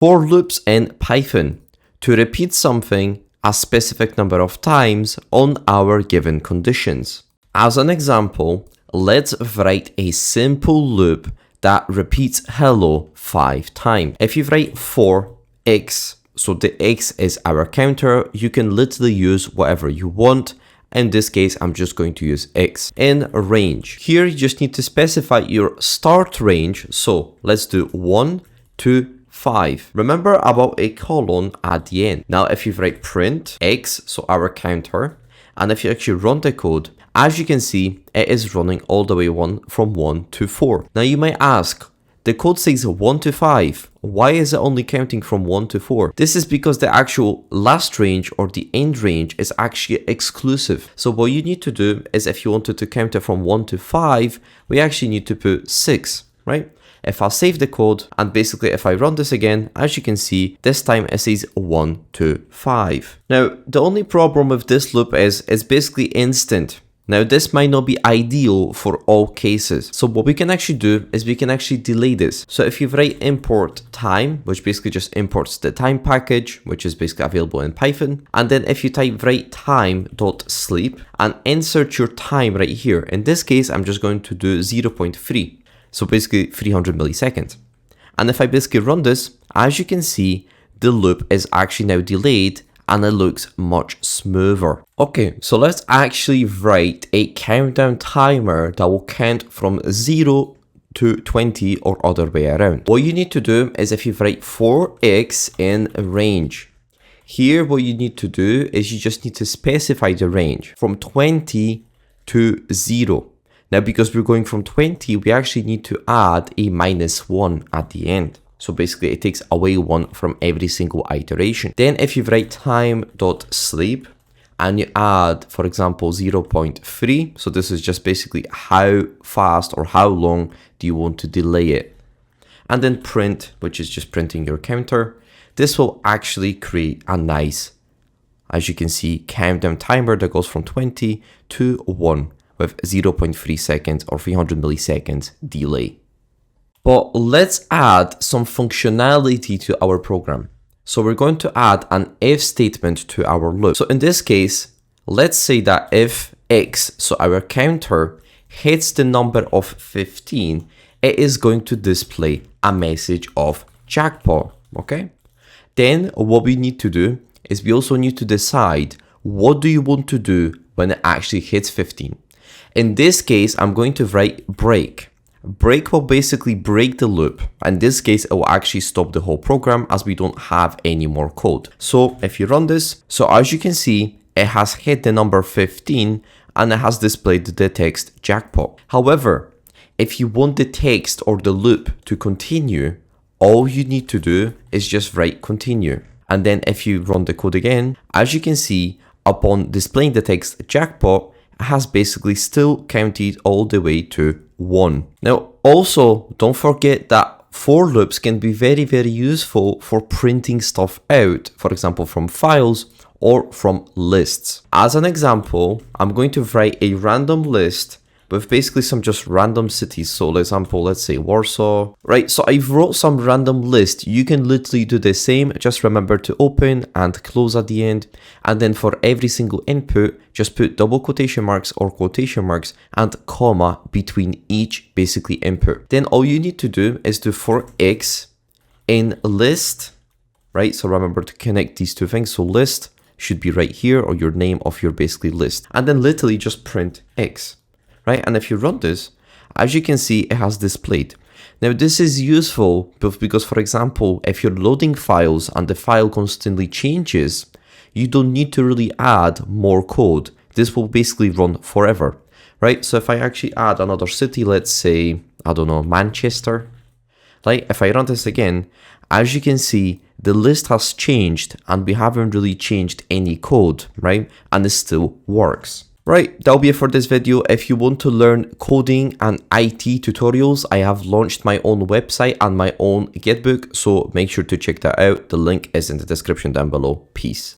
For loops in Python, to repeat something a specific number of times on our given conditions. As an example, let's write a simple loop that repeats hello 5 times. If you write for x, so the x is our counter, you can literally use whatever you want. In this case, I'm just going to use x. In range, here you just need to specify your start range. So let's do 1 to 5. Remember about a colon at the end. Now, if you write print x, so our counter, and if you actually run the code, as you can see, it is running all the way from 1 to 4. Now, you might ask, the code says 1 to 5. Why is it only counting from 1 to 4? This is because the actual last range or the end range is actually exclusive. So what you need to do is if you wanted to count it from 1 to 5, we actually need to put 6, right? If I save the code and basically if I run this again, as you can see, this time it says 1 to 5. Now, the only problem with this loop is it's basically instant. Now, this might not be ideal for all cases. So what we can actually do is we can actually delay this. So if you write import time, which basically just imports the time package, which is basically available in Python. And then if you type write time.sleep and insert your time right here. In this case, I'm just going to do 0.3. So basically 300 milliseconds. And if I basically run this, as you can see, the loop is actually now delayed and it looks much smoother. Okay, so let's actually write a countdown timer that will count from 0 to 20 or other way around. What you need to do is if you write for x in range, here what you need to do is you just need to specify the range from 20 to 0. Now, because we're going from 20, we actually need to add a -1 at the end. So basically it takes away 1 from every single iteration. Then if you write time.sleep and you add, for example, 0.3, so this is just basically how fast or how long do you want to delay it. And then print, which is just printing your counter. This will actually create a nice, as you can see, countdown timer that goes from 20 to 1. With 0.3 seconds or 300 milliseconds delay. But let's add some functionality to our program. So we're going to add an if statement to our loop. So in this case, let's say that if x, so our counter, hits the number of 15, it is going to display a message of jackpot, okay? Then what we need to do is we also need to decide what do you want to do when it actually hits 15. In this case, I'm going to write break. Break will basically break the loop. In this case, it will actually stop the whole program as we don't have any more code. So if you run this, so as you can see, it has hit the number 15 and it has displayed the text jackpot. However, if you want the text or the loop to continue, all you need to do is just write continue. And then if you run the code again, as you can see, upon displaying the text jackpot, has basically still counted all the way to 1. Now, also, don't forget that for loops can be very, very useful for printing stuff out, for example, from files or from lists. As an example, I'm going to write a random list with basically some just random cities. So, for example, let's say Warsaw, right? So I wrote some random list. You can literally do the same. Just remember to open and close at the end. And then for every single input, just put double quotation marks or quotation marks and comma between each basically input. Then all you need to do is do for x in list, right? So remember to connect these two things. So list should be right here or your name of your basically list. And then literally just print x. Right? And if you run this, as you can see, it has displayed. Now, this is useful because, for example, if you're loading files and the file constantly changes, you don't need to really add more code. This will basically run forever, right? So if I actually add another city, let's say, I don't know, Manchester, right? If I run this again, as you can see, the list has changed and we haven't really changed any code, right? And it still works. Right, that'll be it for this video. If you want to learn coding and IT tutorials, I have launched my own website and my own Gitbook, so make sure to check that out. The link is in the description down below. Peace.